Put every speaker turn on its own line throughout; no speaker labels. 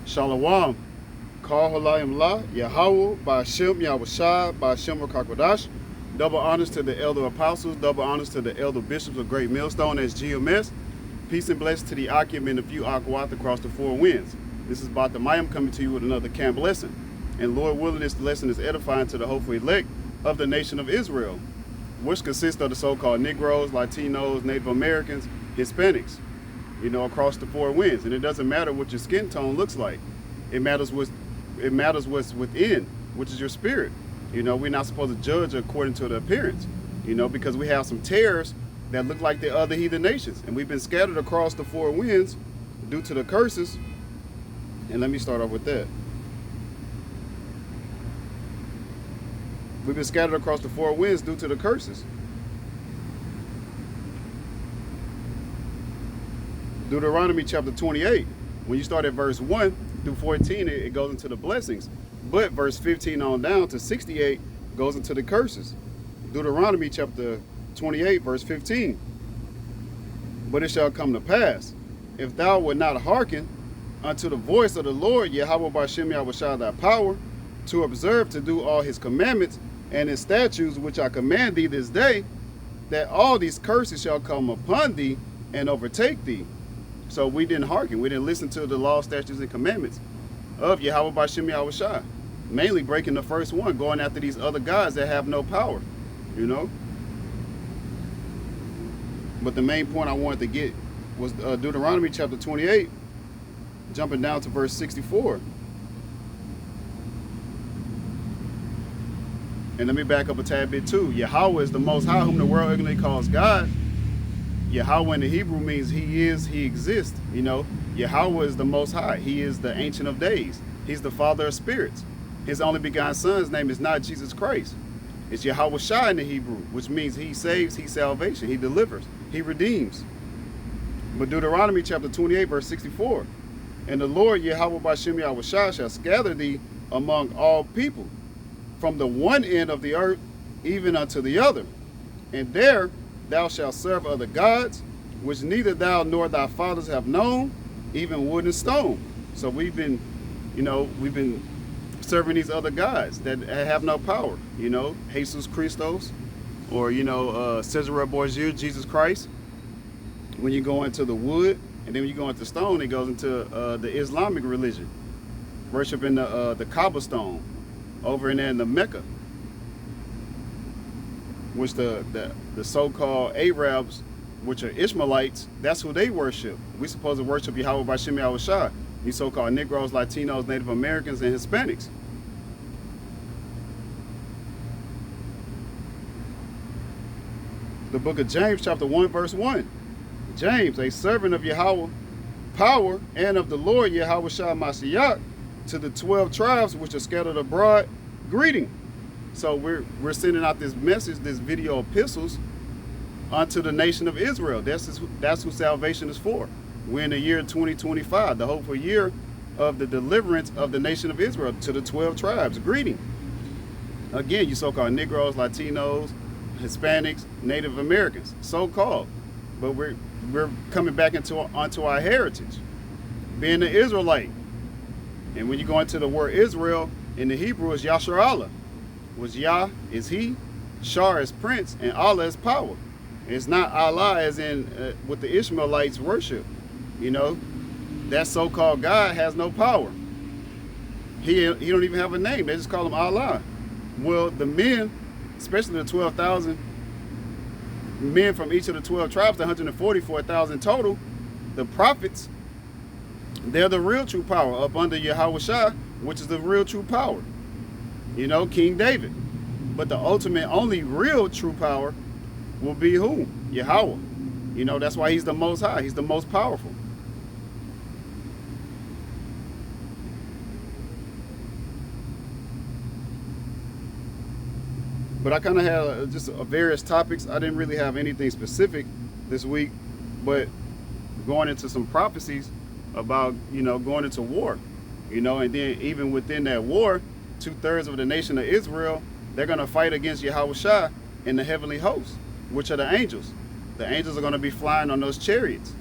Shalom. Kal Halayim La, Yahweh, Ba'ashem Yahushai, Ba'ashem Rakakwadash. Double honors to the elder apostles, double honors to the elder bishops of Great Millstone as GMS. Peace and blessings to the Akim and the few Akwat across the four winds. This is Bata Mayim coming to you with another camp lesson. And Lord willing, this lesson is edifying to the hopeful elect of the nation of Israel, which consists of the so-called Negroes, Latinos, Native Americans, Hispanics, across the four winds. And it doesn't matter what your skin tone looks like. It matters what's within, which is your spirit. We're not supposed to judge according to the appearance, because we have some tares that look like the other heathen nations. And we've been scattered across the four winds due to the curses. And let me start off with that. We've been scattered across the four winds due to the curses. Deuteronomy chapter 28, when you start at verse 1 through 14, it goes into the blessings. But verse 15 on down to 68 goes into the curses. Deuteronomy chapter 28, verse 15. But it shall come to pass, if thou wilt not hearken unto the voice of the Lord, Yahweh Ba'ashem Yahushai thy power, to observe to do all his commandments and his statutes which I command thee this day, that all these curses shall come upon thee and overtake thee. So we didn't hearken. We didn't listen to the law, statutes, and commandments of Yahweh Ba'ashem Yahushai. Mainly breaking the first one, going after these other gods that have no power, But the main point I wanted to get was Deuteronomy chapter 28, jumping down to verse 64. And let me back up a tad bit too. Yahweh is the Most High, whom the world ignorantly calls God. Yahweh in the Hebrew means he is, he exists. Yahweh is the Most High. He is the Ancient of Days. He's the Father of Spirits. His only begotten Son's name is not Jesus Christ. It's Yahweh Shai in the Hebrew, which means he saves, he salvation, he delivers, he redeems. But Deuteronomy chapter 28, verse 64. And the Lord Yahweh Ba'ashem Yahushai shall scatter thee among all people, from the one end of the earth even unto the other. And there thou shalt serve other gods, which neither thou nor thy fathers have known, even wood and stone. So we've been serving these other gods that have no power. Jesus Christos, or Cesare Borgia, Jesus Christ. When you go into the wood, and then when you go into stone, it goes into the Islamic religion, worshiping the cobblestone over in there in the Mecca, which the so-called Arabs, which are Ishmaelites, that's who they worship. We supposed to worship Yahweh Ba'ashem Yahushai, these so-called Negroes, Latinos, Native Americans, and Hispanics. The book of James, chapter 1, verse 1. James, a servant of Yahweh, power, and of the Lord Yahweh Shai Mashiach, to the 12 tribes which are scattered abroad, greeting. So we're sending out this message, this video epistles, unto the nation of Israel. That's who salvation is for. We're in the year 2025, the hopeful year of the deliverance of the nation of Israel, to the 12 tribes, greeting. Again, you so-called Negroes, Latinos, Hispanics, Native Americans, so-called. But we're coming back onto our heritage, being an Israelite. And when you go into the word Israel, in the Hebrew is Yashar Allah, which Yah is he, Shar is prince, and Allah is power. It's not Allah as in what the Ishmaelites worship. That so-called God has no power. He don't even have a name. They just call him Allah. Well, the men, especially the 12,000 men from each of the 12 tribes, the 144,000 total, the prophets, they're the real true power up under Yahweh Shai, which is the real true power. King David. But the ultimate, only real true power will be who? Yahweh. That's why he's the Most High. He's the most powerful. But I kind of had just various topics. I didn't really have anything specific this week, but going into some prophecies about, going into war, and then even within that war, 2/3 of the nation of Israel, they're going to fight against Yahweh Shai in the heavenly hosts, which are the angels. The angels are going to be flying on those chariots,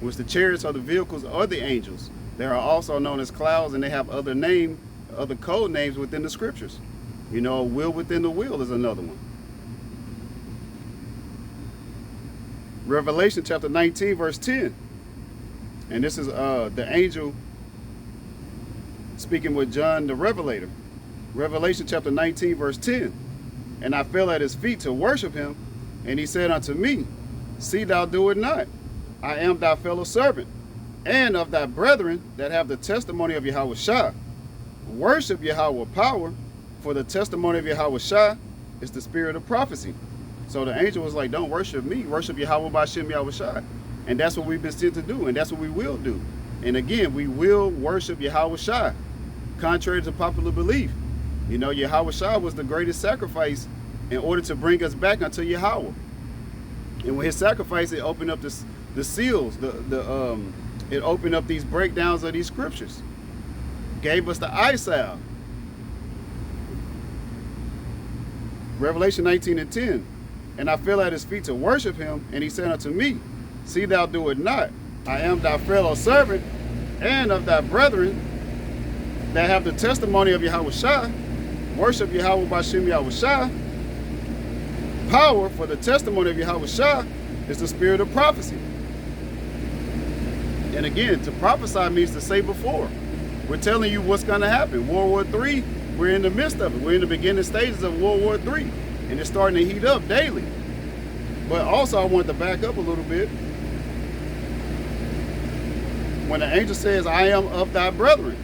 which the chariots are the vehicles of the angels. They are also known as clouds, and they have other code names within the scriptures. You know, a wheel within the wheel is another one. Revelation chapter 19, verse 10. And this is the angel speaking with John the Revelator. Revelation chapter 19, verse 10. And I fell at his feet to worship him, and he said unto me, See thou do it not. I am thy fellow servant, and of thy brethren that have the testimony of Yahweh Shah. Worship Yahweh with power, for the testimony of Yahweh Shah is the spirit of prophecy. So the angel was like, don't worship me, worship Yahweh B'Shem Yahweh Shah. And that's what we've been sent to do, and that's what we will do. And again, we will worship Yahweh Shah, contrary to popular belief. You know, Yahweh Shah was the greatest sacrifice in order to bring us back unto Yahweh. And with his sacrifice, it opened up the seals, it opened up these breakdowns of these scriptures, gave us the eye salve. Revelation 19 and 10. And I fell at his feet to worship him, and he said unto me, See thou do it not. I am thy fellow servant, and of thy brethren that have the testimony of Yahweh Shah. Worship Yahweh B'Shem Yahweh Shah. Power, for the testimony of Yahweh Shah is the spirit of prophecy. And again, to prophesy means to say before. We're telling you what's going to happen. World War III, we're in the midst of it. We're in the beginning stages of World War III, and it's starting to heat up daily. But also, I wanted to back up a little bit. When the angel says, I am of thy brethren,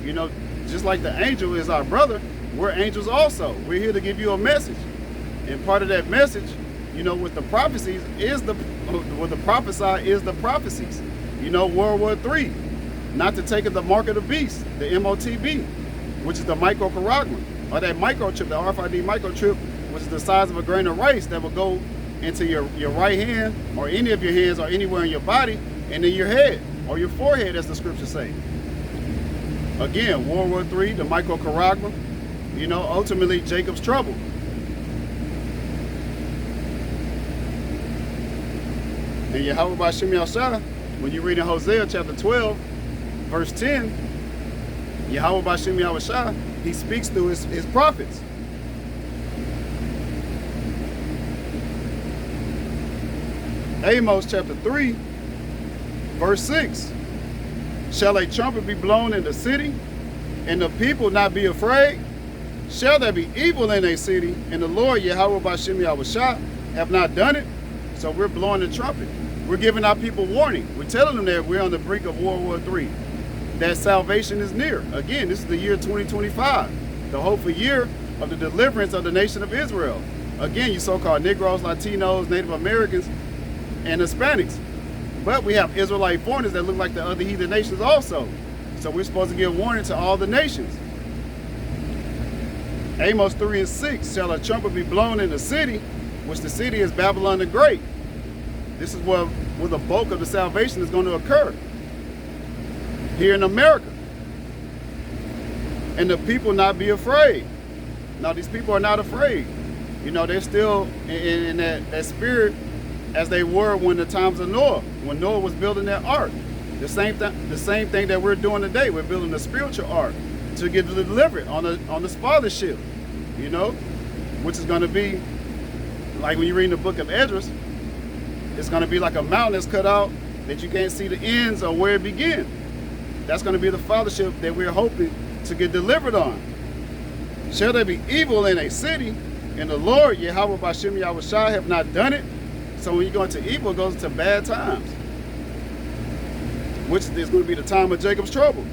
you know, just like the angel is our brother, we're angels also. We're here to give you a message. And part of that message, you know, with the prophecies is with the prophesy is the prophecies. You know, World War III, not to take of the mark of the beast, the MOTB, which is the microcharagma, or that microchip, the RFID microchip, which is the size of a grain of rice that will go into your right hand, or any of your hands, or anywhere in your body, and in your head, or your forehead, as the scriptures say. Again, World War III, the microcharagma, you know, ultimately Jacob's trouble. And Yahweh B'Shem Yahweh Shah, when you read in Hosea chapter 12, verse 10, Yahweh B'Shem Yahweh Shah, he speaks through his prophets. Amos chapter 3, verse 6. Shall a trumpet be blown in the city, and the people not be afraid? Shall there be evil in a city, and the Lord Yahweh B'Shem Yahweh Shah have not done it? So we're blowing the trumpet. We're giving our people warning. We're telling them that we're on the brink of World War III, that salvation is near. Again, this is the year 2025, the hopeful year of the deliverance of the nation of Israel. Again, you so-called Negroes, Latinos, Native Americans, and Hispanics. But we have Israelite foreigners that look like the other heathen nations also. So we're supposed to give warning to all the nations. Amos 3 and 6, shall a trumpet be blown in the city, which the city is Babylon the Great. This is where the bulk of the salvation is going to occur, here in America. And the people not be afraid. Now, these people are not afraid. You know, they're still in that spirit as they were when the times of Noah, when Noah was building that ark. The same thing that we're doing today. We're building a spiritual ark to get delivered on the father ship, you know, which is going to be like when you read the book of Esdras. It's going to be like a mountain that's cut out that you can't see the ends or where it begins. That's going to be the fathership that we're hoping to get delivered on. Shall there be evil in a city, and the Lord Yahweh B'Shem Yahweh Shah have not done it? So when you go into evil, it goes into bad times, which is going to be the time of Jacob's trouble.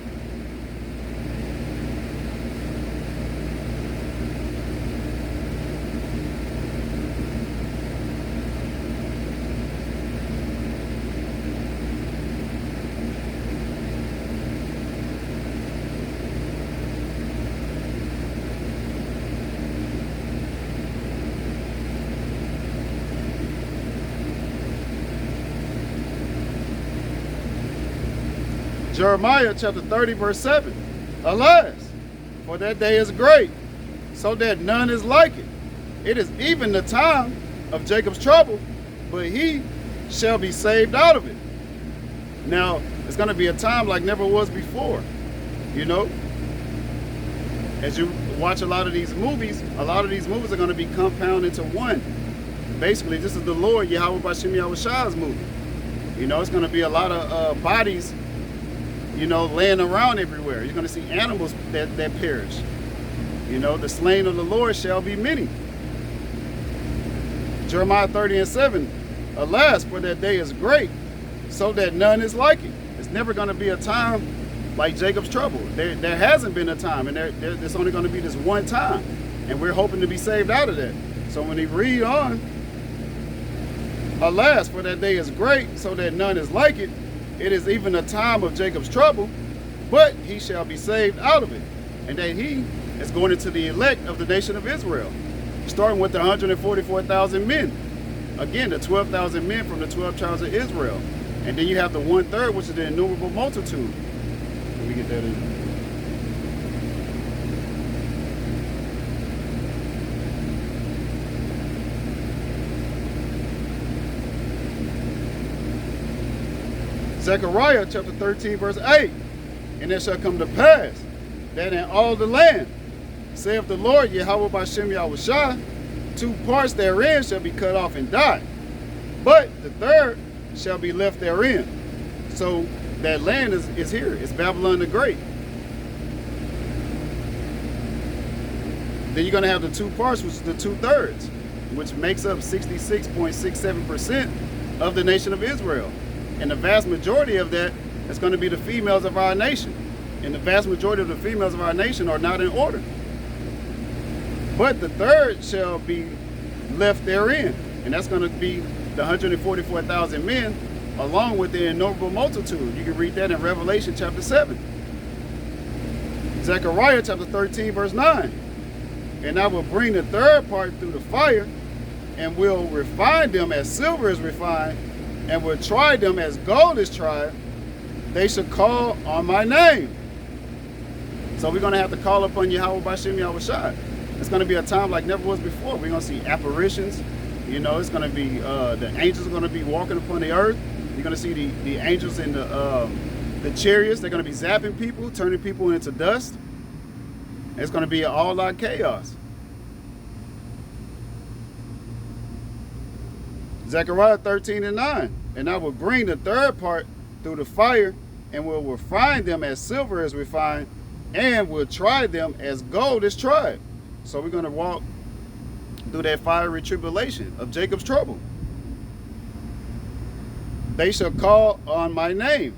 Jeremiah chapter 30, verse 7. Alas, for that day is great, so that none is like it. It is even the time of Jacob's trouble, but he shall be saved out of it. Now, It's going to be a time like never was before. You know, as you watch a lot of these movies are going to be compounded into one. Basically, this is the Lord Yahweh Bashim Yahweh movie. You know, it's going to be a lot of bodies, you know, laying around everywhere. You're going to see animals that perish. You know, the slain of the Lord shall be many. Jeremiah 30:7, alas, for that day is great, so that none is like it. It's never going to be a time like Jacob's trouble. There hasn't been a time, and there's only going to be this one time, and we're hoping to be saved out of that. So when he read on, alas, for that day is great, so that none is like it. It is even a time of Jacob's trouble, but he shall be saved out of it. And that he is going into the elect of the nation of Israel, starting with the 144,000 men. Again, the 12,000 men from the 12 tribes of Israel. And then you have the 1/3, which is the innumerable multitude. Let me get that in. Zechariah chapter 13, verse 8. And it shall come to pass that in all the land, saith the Lord Yahweh Bashim Yahweh, 2 parts therein shall be cut off and die, but the 3rd shall be left therein. So that land is here. It's Babylon the Great. Then you're going to have the 2 parts, which is the 2/3, which makes up 66.67% of the nation of Israel. And the vast majority of that is going to be the females of our nation. And the vast majority of the females of our nation are not in order. But the 3rd shall be left therein. And that's going to be the 144,000 men, along with the innumerable multitude. You can read that in Revelation chapter 7. Zechariah chapter 13, verse 9. And I will bring the 3rd part through the fire, and will refine them as silver is refined, and will try them as gold is tried. They shall call on my name. So we're going to have to call upon Yahweh Bashim Yahweh. It's going to be a time like never was before. We're going to see apparitions. You know, it's going to be, the angels are going to be walking upon the earth. You're going to see the angels in the chariots. They're going to be zapping people, turning people into dust. It's going to be all out chaos. Zechariah 13:9. And I will bring the 3rd part through the fire, and will refine them as silver is refined, and will try them as gold is tried. So we're going to walk through that fiery tribulation of Jacob's trouble. They shall call on my name.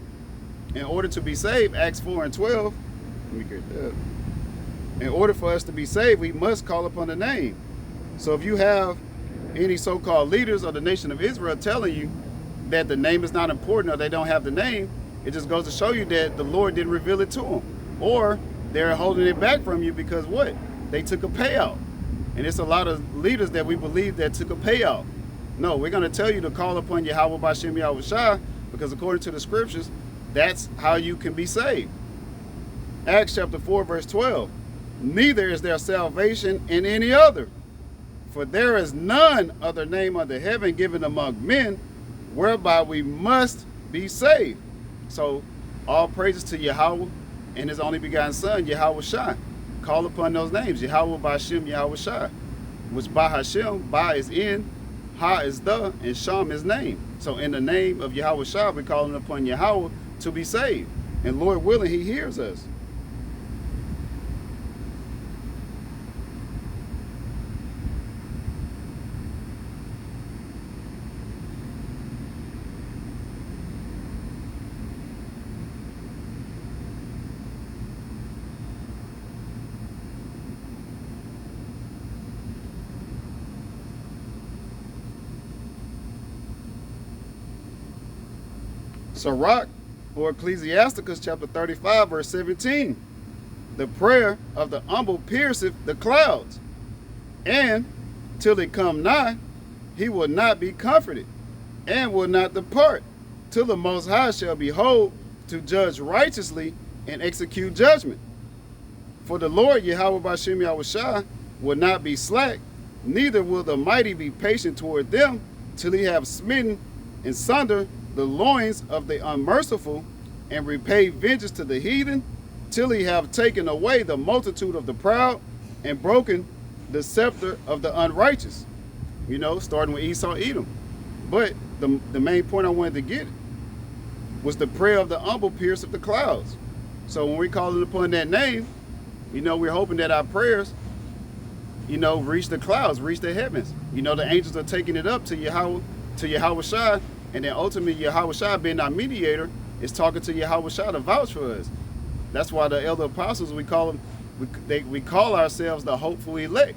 In order to be saved, Acts 4:12. Let me get that. In order for us to be saved, we must call upon the name. So if you have any so-called leaders of the nation of Israel telling you that the name is not important, or they don't have the name, it just goes to show you that the Lord didn't reveal it to them. Or they're holding it back from you because what? They took a payout. And it's a lot of leaders that we believe that took a payout. No, we're going to tell you to call upon Yahweh Bashim Yahweh, because according to the scriptures, that's how you can be saved. Acts chapter 4, verse 12. Neither is there salvation in any other, for there is none other name under heaven given among men whereby we must be saved. So all praises to Yahweh and his only begotten son, Yahweh Shai. Call upon those names, Yahweh Bashim Yahweh Shai, which Ba Hashem, Ba is in, Ha is the, and Sham is name. So in the name of Yahweh Shai, we're calling upon Yahweh to be saved. And Lord willing, he hears us. Sirach, or Ecclesiasticus chapter 35, verse 17. The prayer of the humble pierceth the clouds, and till it come nigh, he will not be comforted, and will not depart, till the Most High shall behold to judge righteously and execute judgment. For the Lord Yahweh Bashim Yahweh will not be slack, neither will the mighty be patient toward them, till he have smitten in sunder the loins of the unmerciful, and repay vengeance to the heathen, till he have taken away the multitude of the proud and broken the scepter of the unrighteous. Starting with Esau, Edom. But the main point I wanted to get was the prayer of the humble pierceth the clouds. So when we're calling upon that name, we're hoping that our prayers, reach the clouds, reach the heavens. The angels are taking it up to Yahweh Shai, and then ultimately Yahweh Shai, being our mediator, is talking to Yahweh Shai to vouch for us. That's why the elder apostles, we call ourselves the hopeful elect.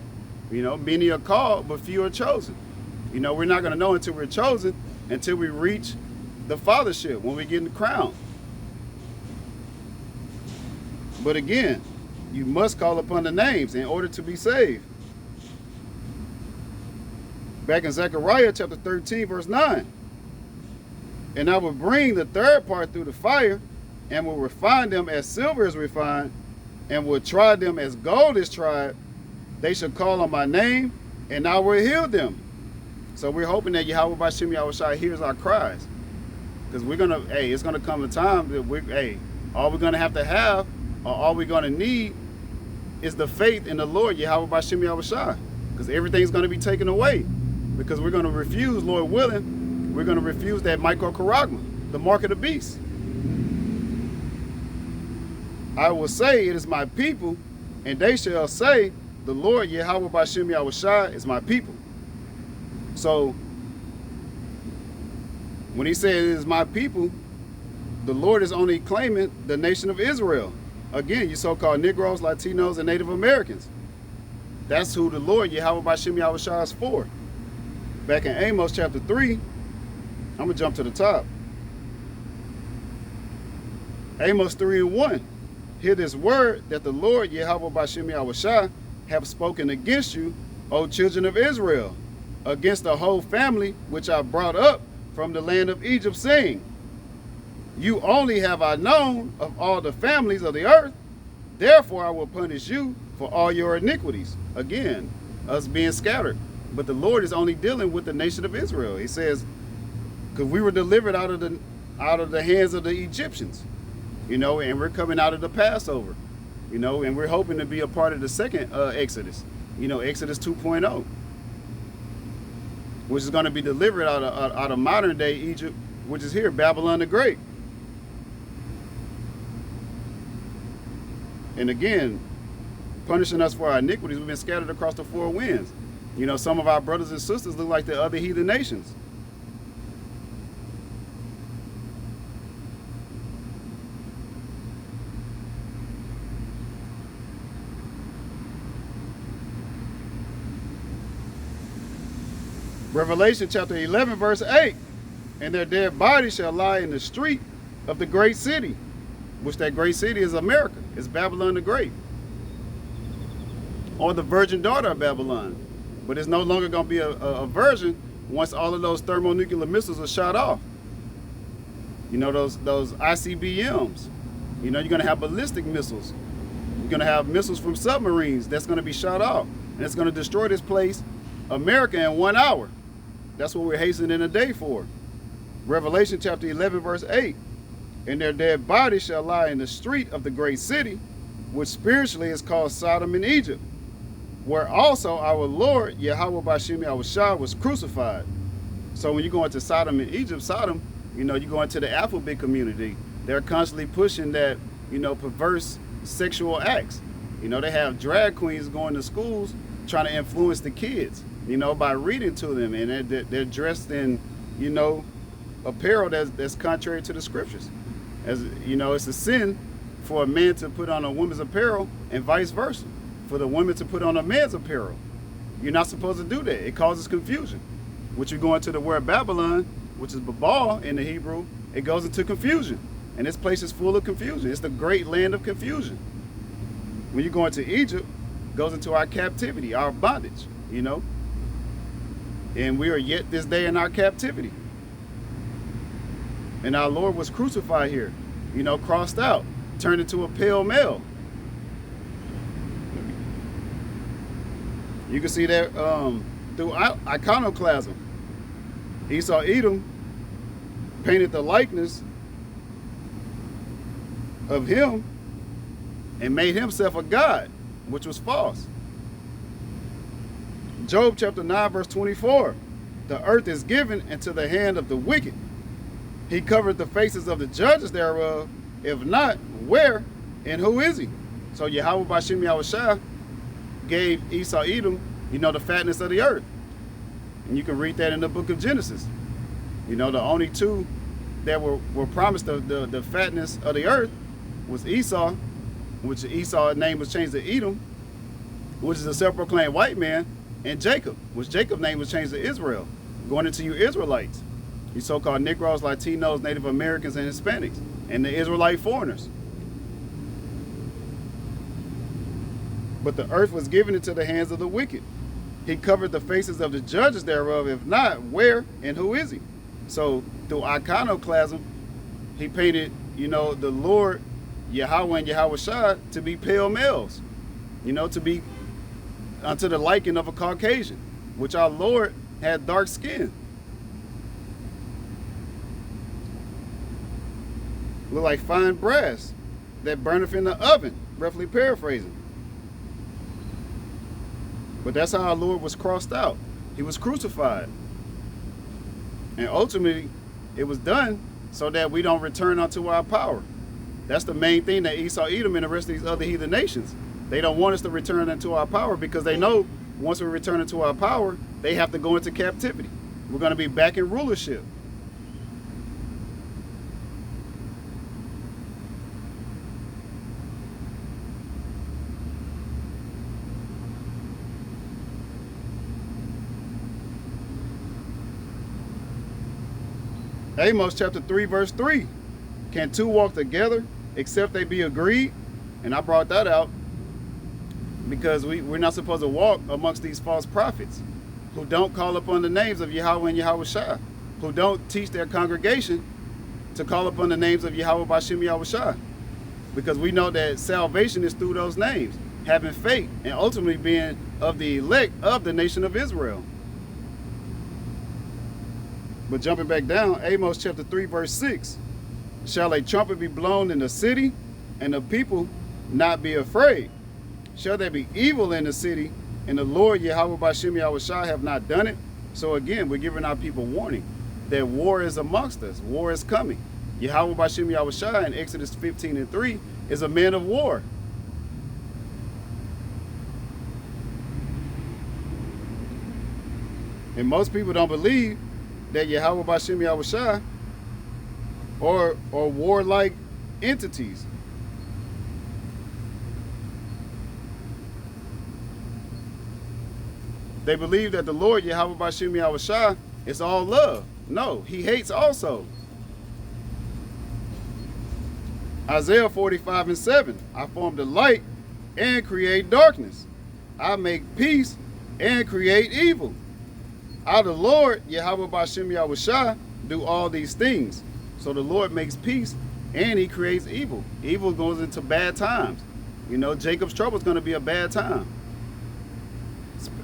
Many are called, but few are chosen. We're not going to know until we're chosen, until we reach the fathership, when we get in the crown. But again, you must call upon the names in order to be saved. Back in Zechariah chapter 13, verse 9. And I will bring the third part through the fire, and will refine them as silver is refined, and will try them as gold is tried. They shall call on my name, and I will heal them. So we're hoping that Yahweh B'Shem Yahweh Shai hears our cries. Because it's gonna come a time that all we're gonna have, or all we're gonna need, is the faith in the Lord Yahweh B'Shem Yahweh Shai. Because everything's gonna be taken away. Because we're gonna refuse, Lord willing, we're gonna refuse that microcharagma, the mark of the beast. I will say, it is my people, and they shall say, the Lord Yahweh B'Shem Yahweh Shai is my people. So when he said it is my people, the Lord is only claiming the nation of Israel. Again, you so-called Negroes, Latinos, and Native Americans. That's who the Lord Yahweh B'Shem Yahweh Shai is for. Back in Amos chapter 3, I'm going to jump to the top. Amos 3:1. Hear this word that the Lord Yahweh B'Shem Yahweh Shai have spoken against you, O children of Israel, against the whole family which I brought up from the land of Egypt, saying, you only have I known of all the families of the earth, therefore I will punish you for all your iniquities. Again, us being scattered. But the Lord is only dealing with the nation of Israel. He says, because we were delivered out of the hands of the Egyptians, and we're coming out of the Passover, and we're hoping to be a part of the second Exodus, Exodus 2.0, which is going to be delivered out of modern day Egypt, which is here, Babylon the Great. And again, punishing us for our iniquities, we've been scattered across the four winds. Some of our brothers and sisters look like the other heathen nations. Revelation chapter 11, verse 8. And their dead bodies shall lie in the street of the great city, which that great city is America. It's Babylon the Great, or the virgin daughter of Babylon. But it's no longer going to be a virgin once all of those thermonuclear missiles are shot off. Those ICBMs. You're going to have ballistic missiles. You're going to have missiles from submarines that's going to be shot off. And it's going to destroy this place, America, in 1 hour. That's what we're hastening a day for. Revelation chapter 11, verse 8. And their dead bodies shall lie in the street of the great city, which spiritually is called Sodom and Egypt, where also our Lord Yahweh B'Shem Yahweh Shai was crucified. So when you go into Sodom and Egypt, Sodom, you go into the alphabet community. They're constantly pushing that, perverse sexual acts. They have drag queens going to schools trying to influence the kids, by reading to them, and they're dressed in, apparel that's contrary to the scriptures. As it's a sin for a man to put on a woman's apparel and vice versa, for the woman to put on a man's apparel. You're not supposed to do that. It causes confusion. Which you go into the word Babylon, which is Babal in the Hebrew, it goes into confusion. And this place is full of confusion. It's the great land of confusion. When you go into Egypt, it goes into our captivity, our bondage, And we are yet this day in our captivity. And our Lord was crucified here, crossed out, turned into a pale male. You can see that through iconoclasm. Esau, Edom painted the likeness of him and made himself a god, which was false. Job chapter 9 verse 24. The earth is given into the hand of the wicked. He covered the faces of the judges thereof. If not, where and who is he? So Yahweh Bashem Yahushua gave Esau Edom, the fatness of the earth. And you can read that in the book of Genesis. The only two that were promised the fatness of the earth was Esau, which Esau's name was changed to Edom, which is a self-proclaimed white man, and Jacob, which Jacob's name was changed to Israel, going into you Israelites, you so-called Negroes, Latinos, Native Americans, and Hispanics, and the Israelite foreigners. But the earth was given into the hands of the wicked. He covered the faces of the judges thereof. If not, where and who is he? So through iconoclasm, he painted, the Lord, Yahweh and Yahushua to be pale males, to be unto the liking of a Caucasian, which our Lord had dark skin. Look like fine brass that burneth in the oven, roughly paraphrasing. But that's how our Lord was crossed out. He was crucified. And ultimately, it was done so that we don't return unto our power. That's the main thing that Esau, Edom, and the rest of these other heathen nations, they don't want us to return into our power, because they know once we return into our power, they have to go into captivity. We're going to be back in rulership. Amos chapter 3 verse 3. Can two walk together except they be agreed? And I brought that out because we're not supposed to walk amongst these false prophets who don't call upon the names of Yahweh and Yahushua, who don't teach their congregation to call upon the names of Yahweh Bashem Yahushua, because we know that salvation is through those names, having faith, and ultimately being of the elect of the nation of Israel. But jumping back down, Amos chapter 3 verse 6. Shall a trumpet be blown in the city, and the people not be afraid? Shall there be evil in the city, and the Lord Yahweh Bashem Yahushua have not done it? So again, we're giving our people warning that war is amongst us. War is coming. Yahweh Bashem Yahushua in Exodus 15 and 3 is a man of war. And most people don't believe that Yahweh Bashem Yahushua or warlike entities. They believe that the Lord Yahweh Bashem Yahushua is all love. No, he hates also. Isaiah 45 and 7. I form the light and create darkness. I make peace and create evil. I, the Lord, Yahweh Bashem Yahushua, do all these things. So the Lord makes peace and he creates evil. Evil goes into bad times. Jacob's trouble is going to be a bad time.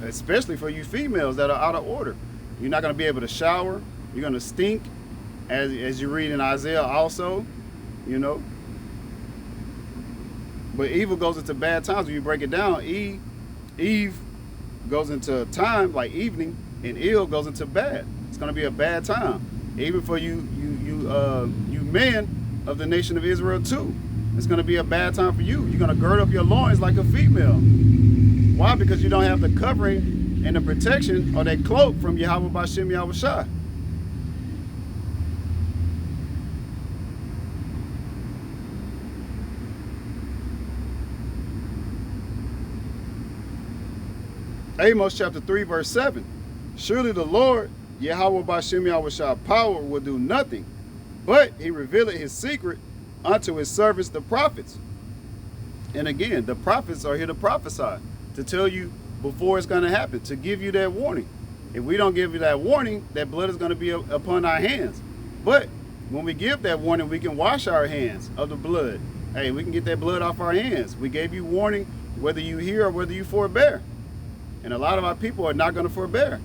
Especially for you females that are out of order. You're not going to be able to shower. You're going to stink, as you read in Isaiah also, But evil goes into bad times. When you break it down, Eve goes into time, like evening, and ill goes into bad. It's going to be a bad time, even for you men of the nation of Israel too. It's going to be a bad time for you. You're going to gird up your loins like a female. Why? Because you don't have the covering and the protection or that cloak from Yahweh Bashem Yahushua. Amos chapter 3 verse 7. Surely the Lord, Yahweh Bashem Yahushua power will do nothing, but he revealed his secret unto his servants the prophets. And again, the prophets are here to prophesy, to tell you before it's going to happen, to give you that warning. If we don't give you that warning, that blood is going to be upon our hands. But when we give that warning, we can wash our hands of the blood. Hey, we can get that blood off our hands. We gave you warning, whether you hear or whether you forbear. And a lot of our people are not going to forbear.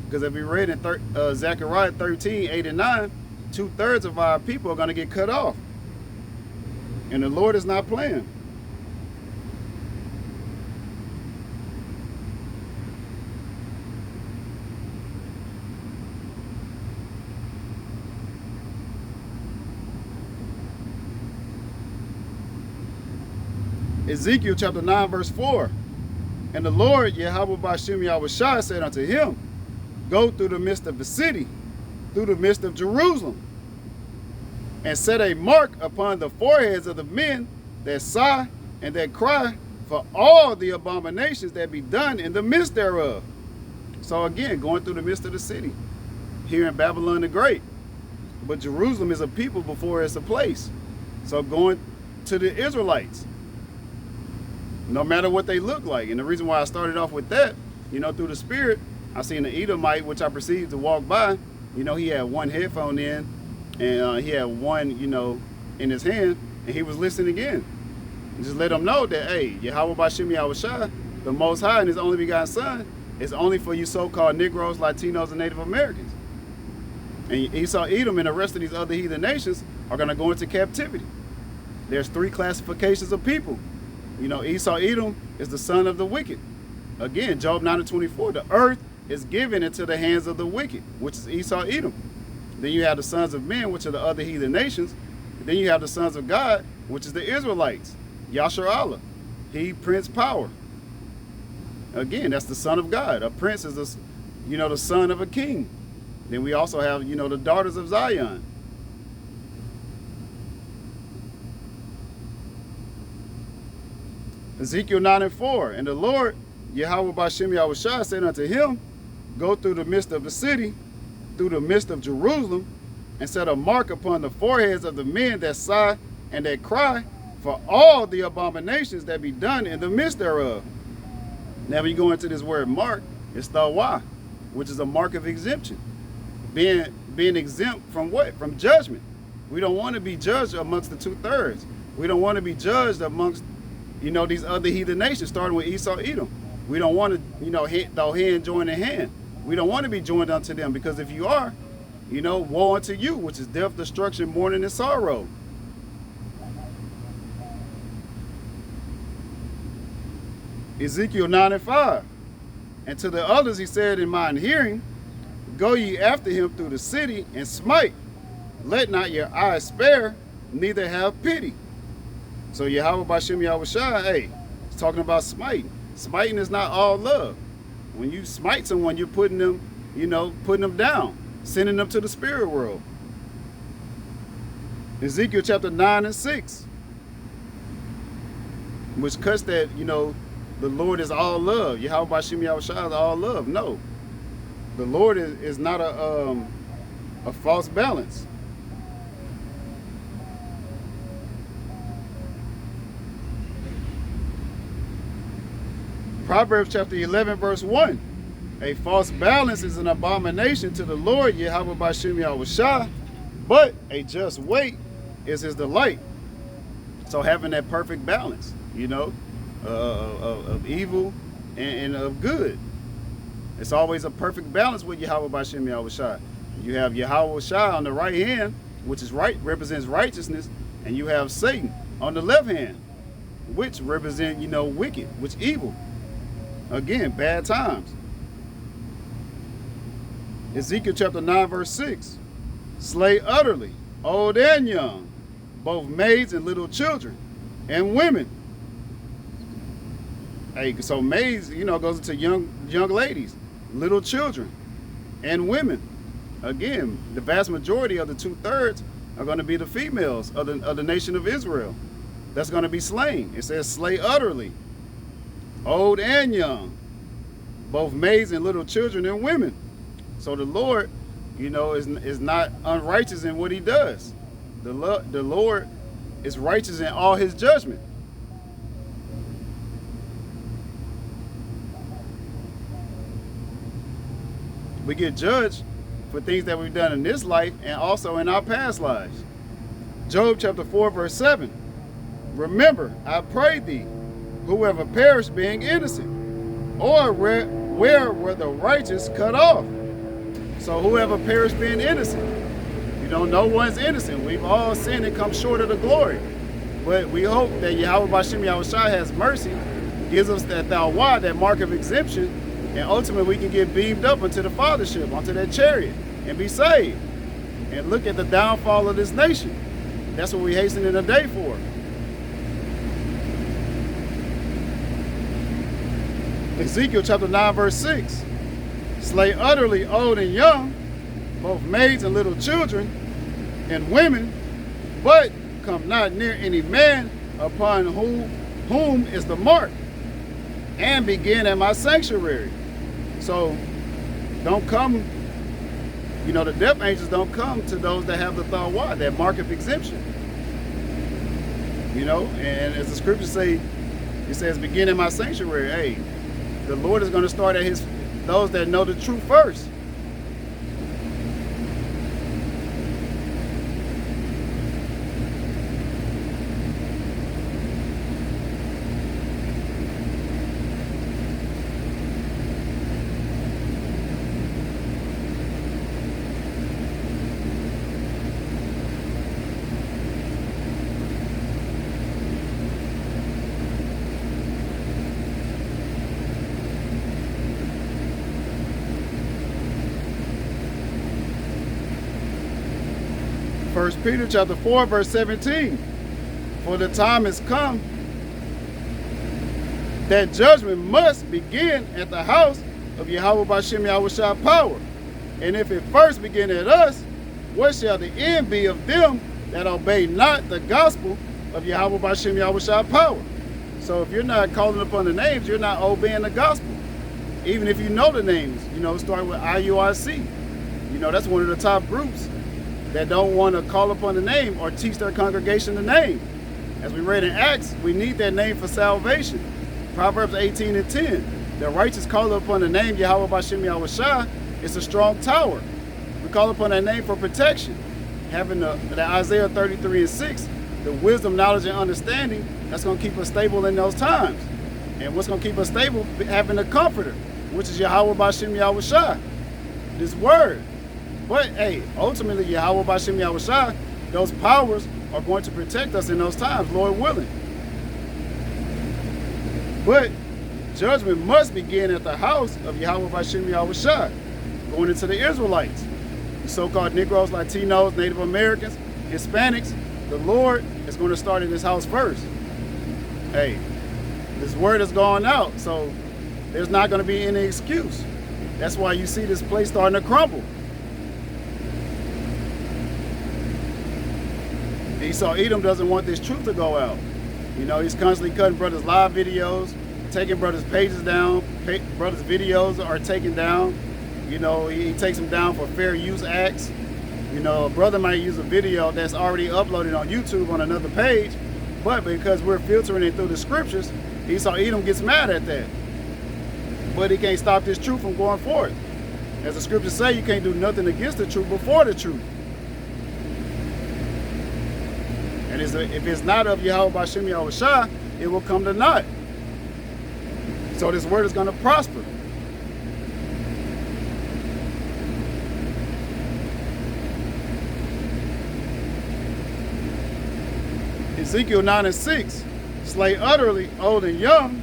Because if we read in Zechariah 13, 8 and 9, 2/3 of our people are going to get cut off. And the Lord is not playing. Ezekiel chapter 9 verse 4. And the Lord Yahweh Bashem Yahushua said unto him, go through the midst of the city, through the midst of Jerusalem, and set a mark upon the foreheads of the men that sigh and that cry for all the abominations that be done in the midst thereof. So again, going through the midst of the city, here in Babylon the Great. But Jerusalem is a people before it's a place. So going to the Israelites, no matter what they look like. And the reason why I started off with that, through the spirit, I seen an Edomite, which I perceived to walk by. He had one headphone in, and he had one, in his hand, and he was listening again. And just let them know that, hey, Yahweh Bashem Yahushua, the Most High and His only begotten Son, is only for you so-called Negroes, Latinos, and Native Americans. And Esau, Edom, and the rest of these other heathen nations are going to go into captivity. There's 3 classifications of people. Esau, Edom is the son of the wicked. Again, Job 9:24, the earth is given into the hands of the wicked, which is Esau, Edom. Then you have the sons of men, which are the other heathen nations. And then you have the sons of God, which is the Israelites. Yasher Allah, he Prince Power. Again, that's the son of God. A prince is the son of a king. Then we also have, the daughters of Zion. Ezekiel 9:4, and the Lord Yahweh Bashem Yahushua said unto him, go through the midst of the city, through the midst of Jerusalem, and set a mark upon the foreheads of the men that sigh and that cry for all the abominations that be done in the midst thereof. Now when you go into this word mark, it's tawah, which is a mark of exemption. Being exempt from what? From judgment. We don't want to be judged amongst the 2/3. We don't want to be judged amongst these other heathen nations, starting with Esau, Edom. We don't want to, throw hand join in hand. We don't want to be joined unto them, because if you are, woe unto you, which is death, destruction, mourning, and sorrow. Ezekiel 9:5, and to the others he said in mine hearing, go ye after him through the city and smite. Let not your eyes spare, neither have pity. So Yahweh Bashem Yahushua, hey, it's talking about smiting. Smiting is not all love. When you smite someone, you're putting them, putting them down, sending them to the spirit world. Ezekiel chapter 9:6, which cuts that, the Lord is all love. Yahweh Bashem Yahushua is all love. No, the Lord is not a false balance. Proverbs chapter 11 verse 1. A false balance is an abomination to the Lord Yahweh Bashem Yahushua, but a just weight is his delight. So having that perfect balance, of evil and of good. It's always a perfect balance with Yahweh Bashem Yahushua. You have Yahweh Shah on the right hand, which is represents righteousness, and you have Satan on the left hand, which represent, wicked, which evil. Again, bad times. Ezekiel chapter 9 verse 6. Slay utterly, old and young, both maids and little children, and women. Hey, so maids, goes into young ladies, little children, and women. Again, the vast majority of the 2/3 are going to be the females of the nation of Israel. That's going to be slain. It says slay utterly, old and young, both maids and little children and women. So the Lord, is not unrighteous in what he does. The Lord is righteous in all his judgment. We get judged for things that we've done in this life and also in our past lives. Job chapter 4 verse 7. Remember, I pray thee, whoever perished being innocent, or where were the righteous cut off? So whoever perished being innocent, no one's innocent. We've all sinned and come short of the glory. But we hope that Yahweh Bashem Yahushua has mercy, gives us that thawah, that mark of exemption, and ultimately we can get beamed up into the fathership, onto that chariot, and be saved. And look at the downfall of this nation. That's what we hasten in a day for. Ezekiel chapter 9, verse 6. Slay utterly old and young, both maids and little children, and women, but come not near any man upon whom is the mark, and begin at my sanctuary. So don't come, you know, the death angels don't come to those that have the thawah, that mark of exemption. You know, and as the scriptures say, it says, begin in my sanctuary. Hey, the Lord is going to start at those that know the truth first. First Peter chapter 4, verse 17. For the time has come that judgment must begin at the house of Yahweh Bashem Yahushua power. And if it first begin at us, what shall the end be of them that obey not the gospel of Yahweh Bashem Yahushua power? So if you're not calling upon the names, you're not obeying the gospel. Even if you know the names, you know, start with IUIC. You know, that's one of the top groups that don't want to call upon the name or teach their congregation the name. As we read in Acts, we need that name for salvation. Proverbs 18 and 10. The righteous call upon the name Yahweh Bashem Yahushua. It's a strong tower. We call upon that name for protection. Having the Isaiah 33 and 6, the wisdom, knowledge, and understanding, that's going to keep us stable in those times. And what's going to keep us stable? Having the comforter, which is Yahweh Bashem Yahushua, this word. But hey, ultimately Yahweh Bashem Yahushua, those powers are going to protect us in those times, Lord willing. But judgment must begin at the house of Yahweh Bashem Yahushua, going into the Israelites, the so-called Negroes, Latinos, Native Americans, Hispanics. The Lord is going to start in this house first. Hey, this word has gone out, so there's not going to be any excuse. That's why you see this place starting to crumble. Esau Edom doesn't want this truth to go out. You know, he's constantly cutting brothers' live videos, taking brothers' pages down. Brothers' videos are taken down. You know, he takes them down for fair use acts. You know, a brother might use a video that's already uploaded on YouTube on another page, but because we're filtering it through the scriptures, Esau Edom gets mad at that. But he can't stop this truth from going forth. As the scriptures say, you can't do nothing against the truth before the truth. And if it's not of Yahweh Bashem Yahushua, it will come to naught. So this word is going to prosper. Ezekiel 9 and 6. Slay utterly old and young,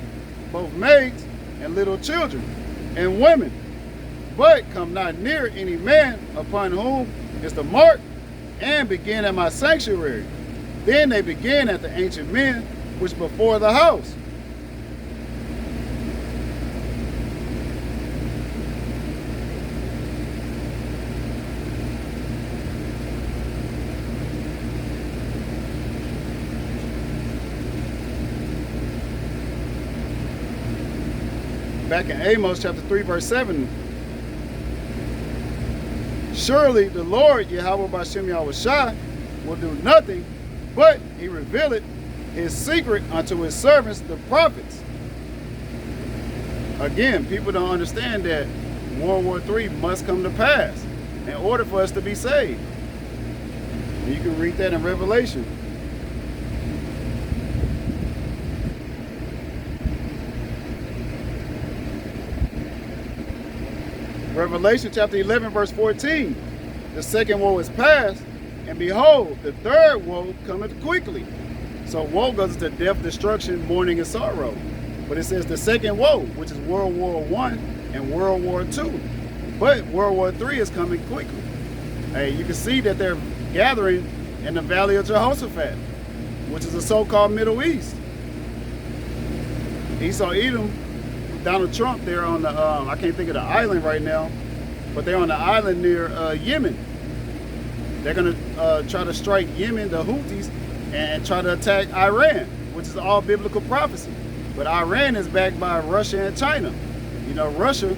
both maids and little children, and women. But come not near any man upon whom is the mark, and begin at my sanctuary. Then they begin at the ancient men which before the house. Back in Amos chapter 3 verse 7. Surely the Lord Yahweh Bashem Yahushua will do nothing, but he revealeth his secret unto his servants, the prophets. Again, people don't understand that World War III must come to pass in order for us to be saved. And you can read that in Revelation. Revelation chapter 11 verse 14. The second woe is past, and behold, the third woe cometh quickly. So woe goes into death, destruction, mourning, and sorrow. But it says the second woe, which is World War I and World War II. But World War III is coming quickly. Hey, you can see that they're gathering in the Valley of Jehoshaphat, which is the so-called Middle East. Esau, Edom, Donald Trump, they're on the, I can't think of the island right now, but they're on the island near Yemen. They're going to try to strike Yemen, the Houthis, and try to attack Iran, which is all biblical prophecy. But Iran is backed by Russia and China. You know, Russia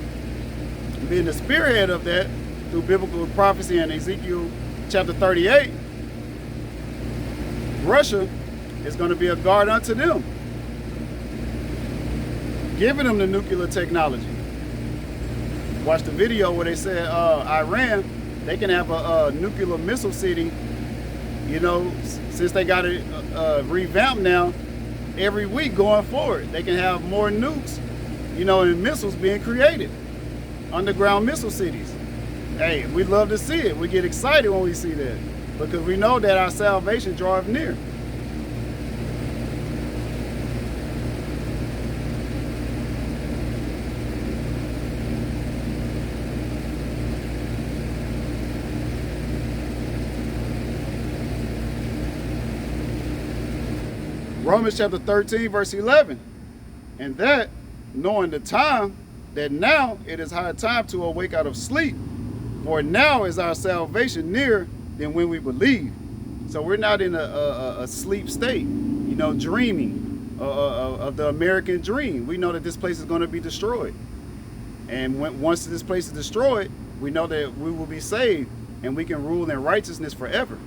being the spearhead of that through biblical prophecy in Ezekiel chapter 38, Russia is going to be a guard unto them, giving them the nuclear technology. Watch the video where they said Iran, they can have a nuclear missile city, you know, since they got it revamped now, every week going forward. They can have more nukes, you know, and missiles being created. Underground missile cities. Hey, we love to see it. We get excited when we see that because we know that our salvation draweth near. Romans chapter 13, verse 11. And that, knowing the time, that now it is high time to awake out of sleep, for now is our salvation nearer than when we believe. So we're not in a sleep state, you know, dreaming of the American dream. We know that this place is going to be destroyed. And once this place is destroyed, we know that we will be saved and we can rule in righteousness forever.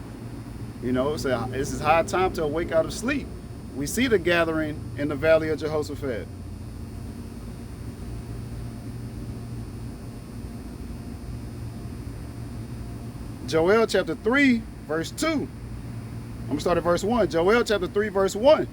You know, so this is high time to awake out of sleep. We see the gathering in the Valley of Jehoshaphat. Joel chapter 3, verse 2. I'm going to start at verse 1. Joel chapter 3, verse 1.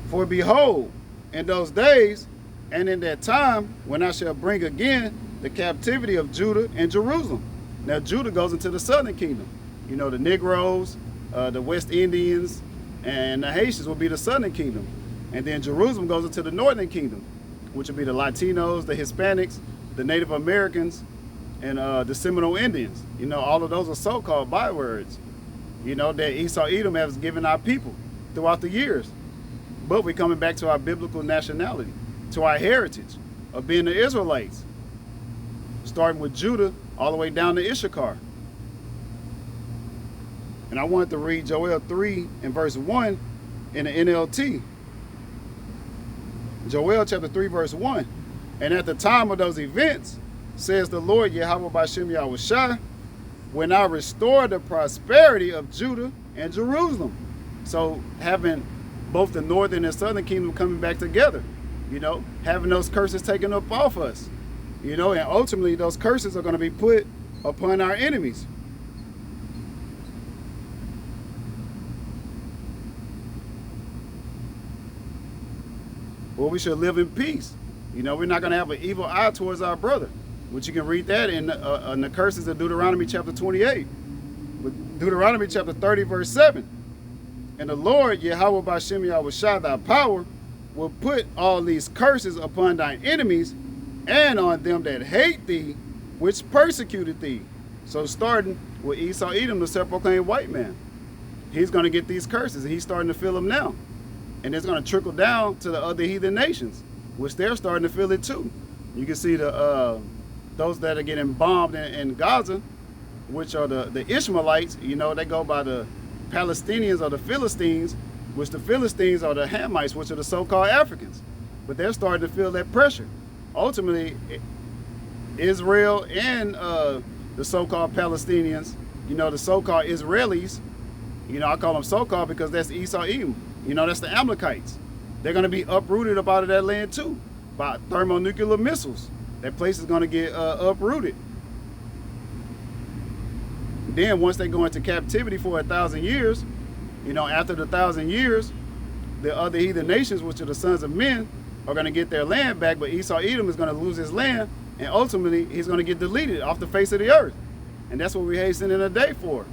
For behold, in those days and in that time, when I shall bring again the captivity of Judah and Jerusalem. Now, Judah goes into the southern kingdom. You know, the Negroes, the West Indians, and the Haitians will be the southern kingdom. And then Jerusalem goes into the northern kingdom, which will be the Latinos, the Hispanics, the Native Americans, and the Seminole Indians. You know, all of those are so-called bywords, you know, that Esau, Edom has given our people throughout the years. But we're coming back to our biblical nationality, to our heritage of being the Israelites, starting with Judah all the way down to Issachar. And I wanted to read Joel 3 and verse 1 in the NLT. Joel chapter 3 verse 1. And at the time of those events, says the Lord Yahweh B'Shem Yahushai, when I restore the prosperity of Judah and Jerusalem. So having both the northern and southern kingdom coming back together, you know, having those curses taken up off us, you know, and ultimately those curses are going to be put upon our enemies. Well, we should live in peace. You know, we're not going to have an evil eye towards our brother, which you can read that in the curses of Deuteronomy chapter 28. With Deuteronomy chapter 30, verse 7. And the Lord, Yahweh B'Shem Yahushai, thy power, will put all these curses upon thine enemies and on them that hate thee, which persecuted thee. So starting with Esau, Edom, the self-proclaimed white man. He's going to get these curses, and he's starting to feel them now. And it's going to trickle down to the other heathen nations, which they're starting to feel it too. You can see the those that are getting bombed in Gaza, which are the Ishmaelites. You know, they go by the Palestinians or the Philistines, which the Philistines are the Hamites, which are the so-called Africans. But they're starting to feel that pressure. Ultimately, Israel and the so-called Palestinians, you know, the so-called Israelis, you know, I call them so-called because that's Esau, Edom. You know, that's the Amalekites. They're going to be uprooted up out of that land too by thermonuclear missiles. That place is going to get uprooted. Then once they go into captivity for 1,000 years, you know, after the 1,000 years, the other heathen nations, which are the sons of men, are going to get their land back, but Esau, Edom is going to lose his land, and ultimately he's going to get deleted off the face of the earth. And that's what we're hastening a day for.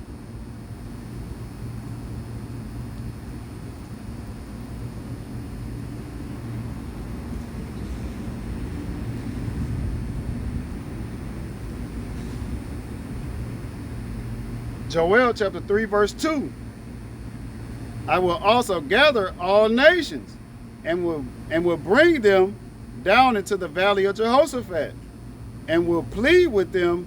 Joel chapter 3, verse 2. I will also gather all nations and will bring them down into the valley of Jehoshaphat, and will plead with them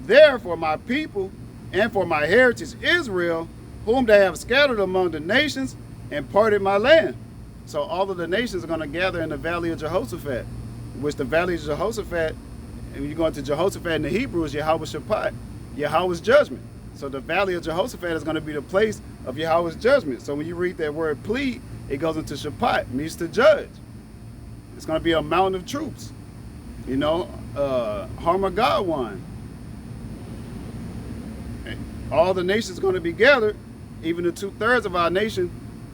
there for my people and for my heritage Israel, whom they have scattered among the nations and parted my land. So all of the nations are going to gather in the valley of Jehoshaphat, which the valley of Jehoshaphat, and when you go into Jehoshaphat in the Hebrew, is Yahweh Shaphat, Yahweh's judgment. So the valley of Jehoshaphat is going to be the place of Yahweh's judgment. So when you read that word plead, it goes into Shaphat, means to judge. It's going to be a mountain of troops, you know, Harmagadwan. All the nations are going to be gathered, even the 2/3 of our nation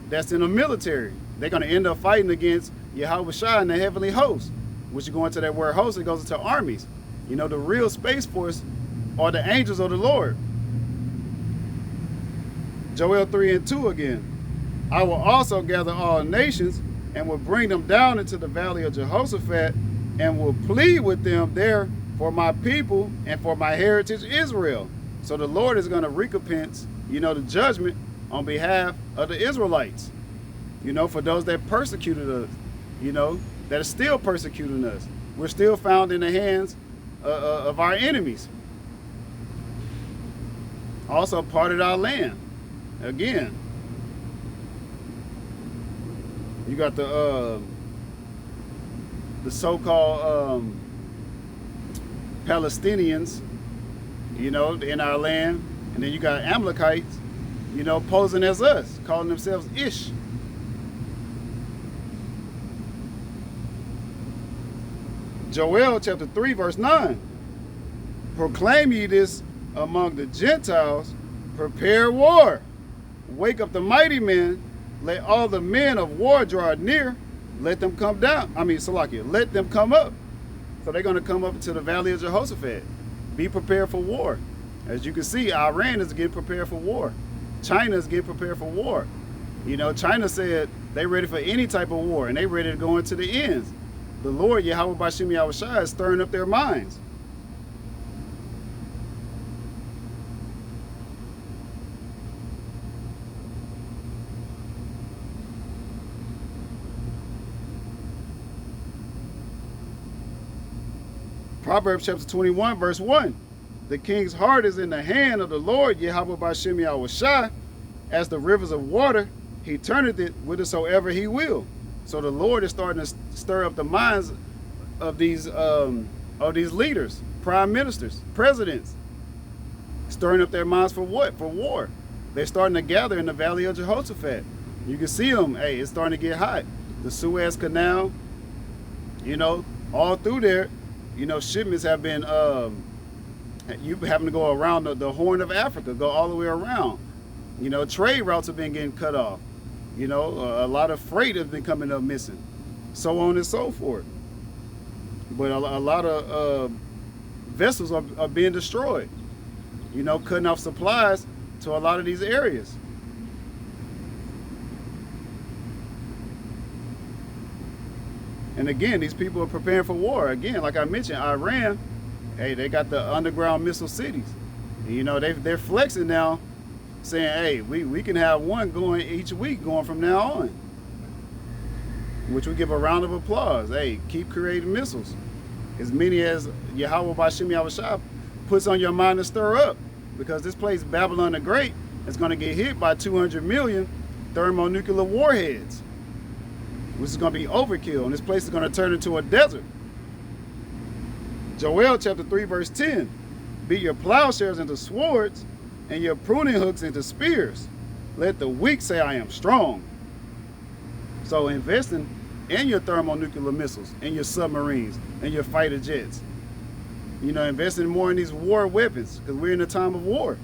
that's in the military. They're going to end up fighting against Yahweh Shai and the heavenly host, which you go into that word host, it goes into armies. You know, the real space force are the angels of the Lord. Joel 3 and 2 again. I will also gather all nations and will bring them down into the valley of Jehoshaphat and will plead with them there for my people and for my heritage Israel. So the Lord is going to recompense, you know, the judgment on behalf of the Israelites, you know, for those that persecuted us, you know, that are still persecuting us. We're still found in the hands of our enemies. Also parted our land. Again, you got the so-called Palestinians, you know, in our land, and then you got Amalekites, you know, posing as us, calling themselves Ish. Joel chapter 3 verse 9. Proclaim ye this among the Gentiles, prepare war. Wake up the mighty men, let all the men of war draw near, let them come down. Salakia, let them come up. So they're going to come up to the valley of Jehoshaphat. Be prepared for war. As you can see, Iran is getting prepared for war. China is getting prepared for war. You know, China said they ready for any type of war, and they ready to go into the ends. The Lord, Yahweh Bashim Yahweh Shai, is stirring up their minds. Proverbs chapter 21 verse 1. The king's heart is in the hand of the Lord, Yahweh Bashim Yahweh Shai. As the rivers of water, he turneth it whithersoever he will. So the Lord is starting to stir up the minds of these leaders, prime ministers, presidents. Stirring up their minds for what? For war. They're starting to gather in the valley of Jehoshaphat. You can see them. Hey, it's starting to get hot. The Suez Canal, you know, all through there, you know, shipments have been, you having to go around the Horn of Africa, go all the way around. You know, trade routes have been getting cut off. You know, a lot of freight has been coming up missing. So on and so forth. But a lot of vessels are being destroyed. You know, cutting off supplies to a lot of these areas. And again, these people are preparing for war. Again, like I mentioned, Iran, hey, they got the underground missile cities. You know, they're flexing now, saying, hey, we can have one going each week going from now on. Which we give a round of applause. Hey, keep creating missiles. As many as Yahweh Bashim Yahweh Shai puts on your mind to stir up. Because this place, Babylon the Great, is going to get hit by 200 million thermonuclear warheads. Which is going to be overkill. And this place is going to turn into a desert. Joel chapter 3 verse 10. Beat your plowshares into swords and your pruning hooks into spears. Let the weak say, I am strong. So investing in your thermonuclear missiles, in your submarines, and your fighter jets. You know, investing more in these war weapons, because we're in a time of war.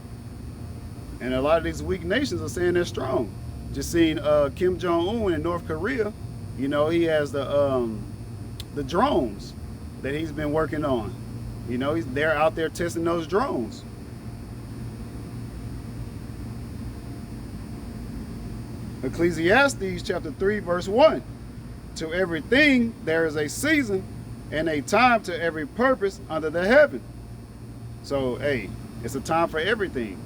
And a lot of these weak nations are saying they're strong. Just seeing Kim Jong-un in North Korea, you know, he has the drones that he's been working on. You know, they're out there testing those drones. Ecclesiastes chapter 3 verse 1. To everything there is a season and a time to every purpose under the heaven. So, hey, it's a time for everything.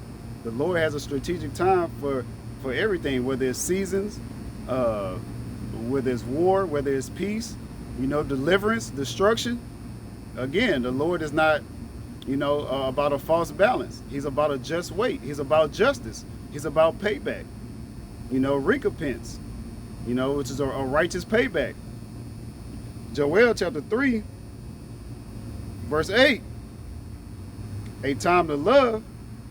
The Lord has a strategic time for everything, whether it's seasons, whether it's war, whether it's peace, deliverance, destruction. Again, the Lord is not, about a false balance. He's about a just weight. He's about justice. He's about payback, recompense, which is a righteous payback. Joel chapter 3, verse 8, a time to love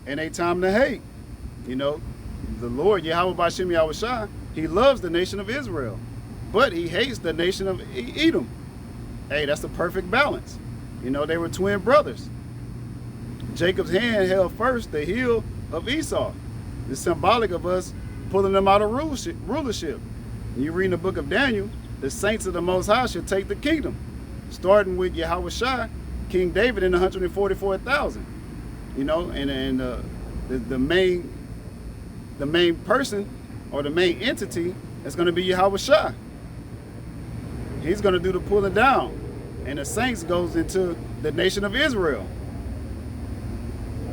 and a time to hate. The Lord, Yahweh Bashem Yahushua, he loves the nation of Israel, but he hates the nation of Edom. Hey, that's the perfect balance. They were twin brothers. Jacob's hand held first the heel of Esau. It's symbolic of us pulling them out of rulership. When you read in the book of Daniel, the saints of the Most High should take the kingdom, starting with Yahushua, King David, and 144,000. And the main person or the main entity is going to be Yahushua. He's going to do the pulling down, and the saints goes into the nation of Israel.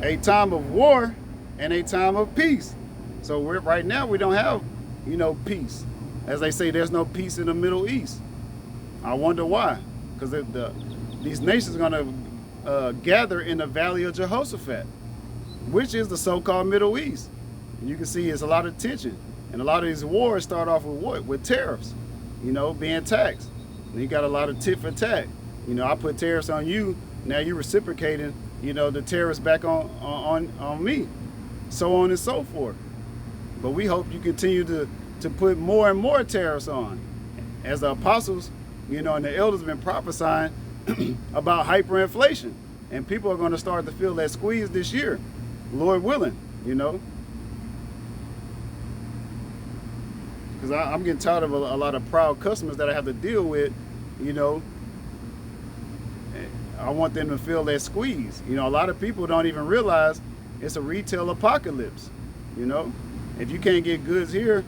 A time of war and a time of peace. So right now we don't have, peace. As they say, there's no peace in the Middle East. I wonder why. Because these nations are going to gather in the Valley of Jehoshaphat, which is the so-called Middle East. And you can see it's a lot of tension. And a lot of these wars start off with what? With tariffs, being taxed. And you got a lot of tit for tat. I put tariffs on you, now you're reciprocating, the tariffs back on me. So on and so forth. But we hope you continue to put more and more tariffs on. As the apostles, and the elders have been prophesying about hyperinflation. And people are going to start to feel that squeeze this year, Lord willing, Because I'm getting tired of a lot of proud customers that I have to deal with, I want them to feel that squeeze. A lot of people don't even realize it's a retail apocalypse. If you can't get goods here,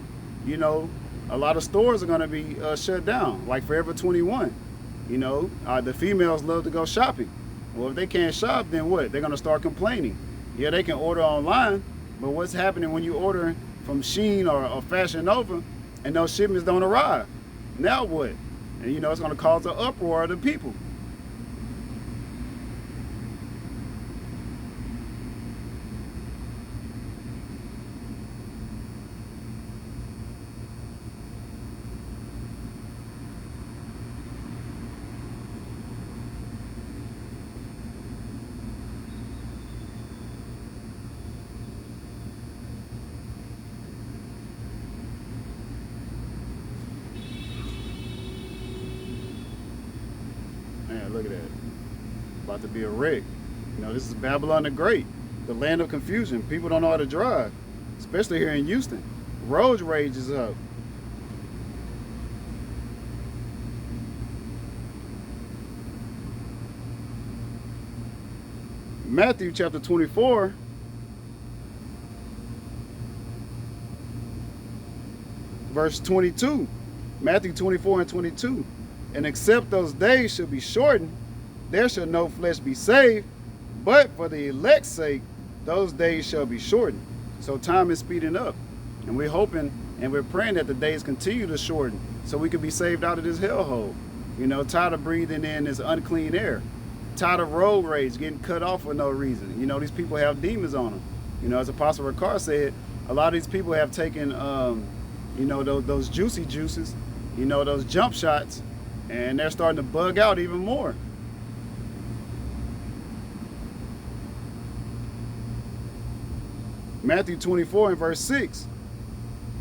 a lot of stores are going to be shut down, like Forever 21. The females love to go shopping. Well, if they can't shop, then what? They're going to start complaining. Yeah, they can order online, but what's happening when you order from Shein or Fashion Nova and those shipments don't arrive? Now what? And it's going to cause an uproar of the people. Man, look at that. About to be a wreck. This is Babylon the Great, the land of confusion. People don't know how to drive, especially here in Houston. Road rage is up. Matthew chapter 24, verse 22. Matthew 24 and 22. And except those days shall be shortened, there shall no flesh be saved, but for the elect's sake, those days shall be shortened. So time is speeding up, and we're hoping and we're praying that the days continue to shorten so we can be saved out of this hellhole. Tired of breathing in this unclean air, tired of road rage, getting cut off for no reason. These people have demons on them. As Apostle Ricard said, a lot of these people have taken, those juicy juices, those jump shots, and they're starting to bug out even more. Matthew 24 and verse 6.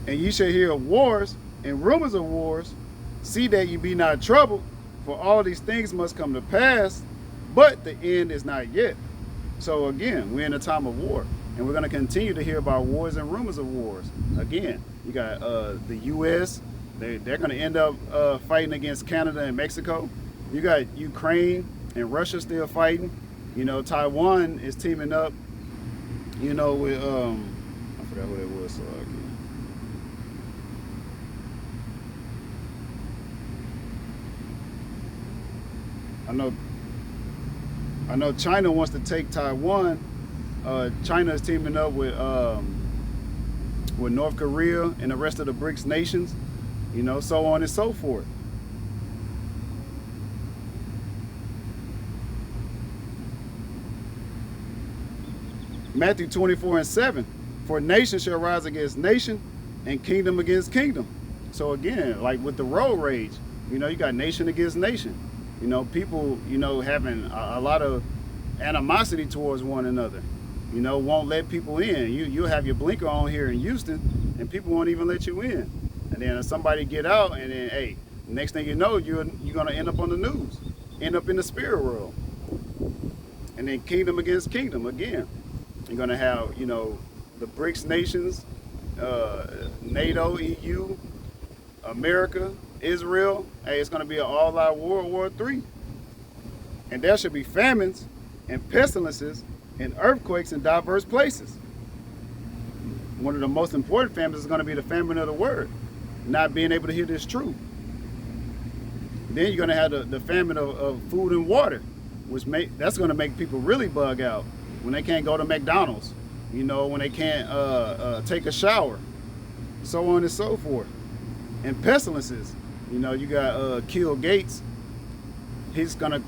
And ye shall hear of wars and rumors of wars. See that ye be not troubled, for all these things must come to pass, but the end is not yet. So again, we're in a time of war, and we're going to continue to hear about wars and rumors of wars. Again, you got the U.S., they're going to end up fighting against Canada and Mexico. You got Ukraine and Russia still fighting. Taiwan is teaming up, with, I forgot who that was, so I know China wants to take Taiwan, China is teaming up with North Korea and the rest of the BRICS nations, so on and so forth. Matthew 24:7, for nation shall rise against nation and kingdom against kingdom. So again, like with the road rage, you got nation against nation. People, having a lot of animosity towards one another. Won't let people in. You'll have your blinker on here in Houston and people won't even let you in. And then somebody get out and then, hey, next thing you know, you're gonna end up on the news, end up in the spirit world. And then kingdom against kingdom again. You're gonna have, the BRICS nations, NATO, EU, America, Israel. Hey, it's gonna be an all-out World War III. And there should be famines and pestilences and earthquakes in diverse places. One of the most important famines is gonna be the famine of the word, not being able to hear this truth. Then you're gonna have the famine of food and water, that's gonna make people really bug out when they can't go to McDonald's, when they can't take a shower, so on and so forth. And pestilences, you got Bill Gates. He's gonna,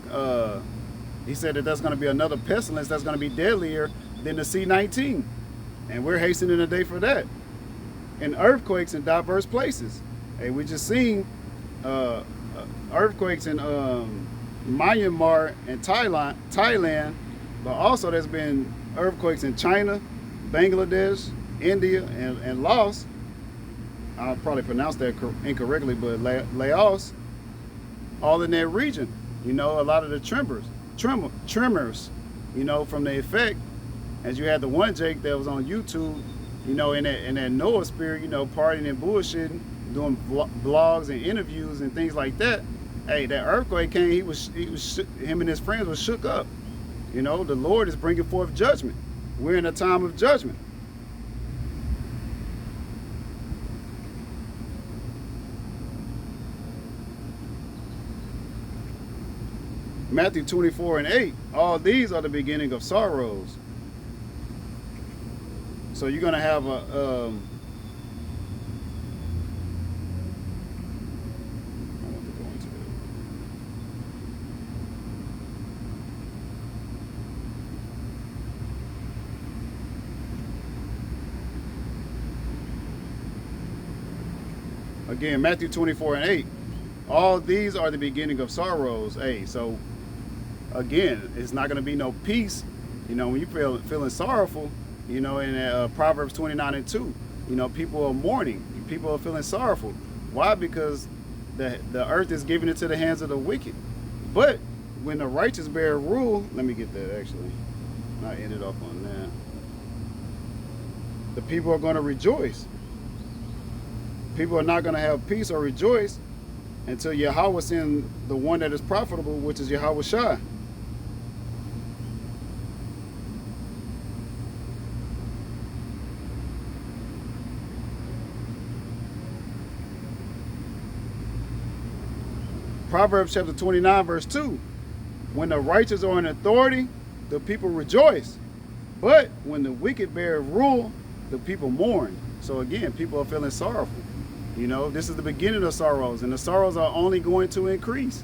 he said that that's gonna be another pestilence that's gonna be deadlier than the C-19, and we're hastening the day for that. And earthquakes in diverse places. Hey, we just seen earthquakes in Myanmar and Thailand, but also there's been earthquakes in China, Bangladesh, India, and Laos. I'll probably pronounce that incorrectly, but Laos, all in that region. A lot of the tremors, from the effect, as you had the one Jake that was on YouTube, in that Noah spirit, partying and bullshitting, doing blogs and interviews and things like that. Hey, that earthquake came, him and his friends were shook up. The Lord is bringing forth judgment. We're in a time of judgment. Matthew 24:8, all these are the beginning of sorrows. So you're going to have a, again, Matthew 24:8, all these are the beginning of sorrows. Hey, so again, it's not going to be no peace, when you feeling sorrowful, in Proverbs 29:2, people are mourning, people are feeling sorrowful. Why? Because the earth is given into the hands of the wicked. But when the righteous bear rule, let me get that actually, I ended off on that. The people are going to rejoice. People are not going to have peace or rejoice until Yahweh sends the one that is profitable, which is Yahweh Shai. Proverbs chapter 29, verse 2. When the righteous are in authority, the people rejoice. But when the wicked bear rule, the people mourn. So again, people are feeling sorrowful. This is the beginning of sorrows, and the sorrows are only going to increase.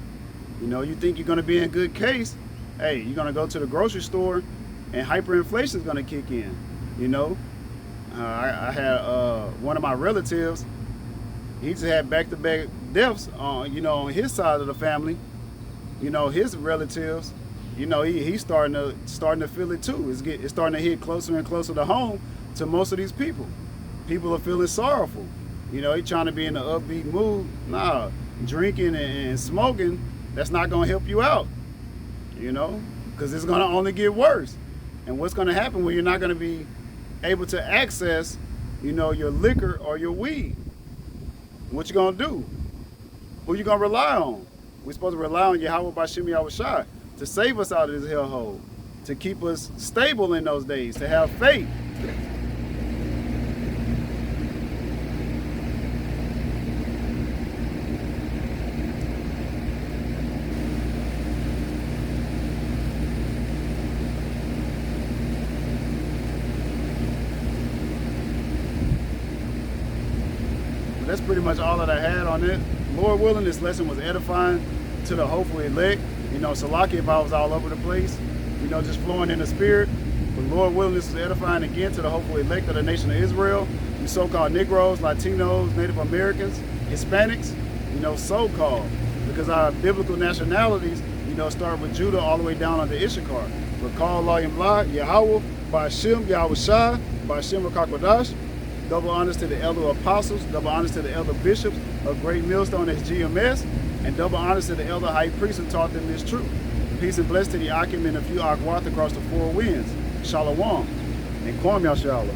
You think you're going to be in good case. Hey, you're going to go to the grocery store and hyperinflation is going to kick in. I had one of my relatives, he just had back-to-back deaths on his side of the family. His relatives, he's starting to feel it too. It's starting to hit closer and closer to home to most of these people. People are feeling sorrowful. He trying to be in an upbeat mood. Nah, drinking and smoking, that's not going to help you out, because it's going to only get worse. And what's going to happen when you're not going to be able to access, your liquor or your weed? What you going to do? Who you going to rely on? We're supposed to rely on Yahweh Bashim Yahweh Shai to save us out of this hellhole, to keep us stable in those days, to have faith. that's pretty much all that I had on it. Lord willing, this lesson was edifying to the hopeful elect. You know, Salaki, if I was all over the place, you know, just flowing in the spirit. But Lord willing, this is edifying again to the hopeful elect of the nation of Israel. You so-called Negroes, Latinos, Native Americans, Hispanics, you know, so-called. Because our biblical nationalities, you know, start with Judah all the way down onto Issachar. Recall, Law, and Blah, Yahweh, Ba'ashem, Yahweh Shai, Ba'ashem, Rakakwadash. Double honors to the elder apostles, double honors to the elder bishops of Great Millstone as GMS, and double honors to the elder high priest who taught them this truth. Peace and blessings to the Akim and a few Akwath across the four winds. Shalom. And Kwam Yashala.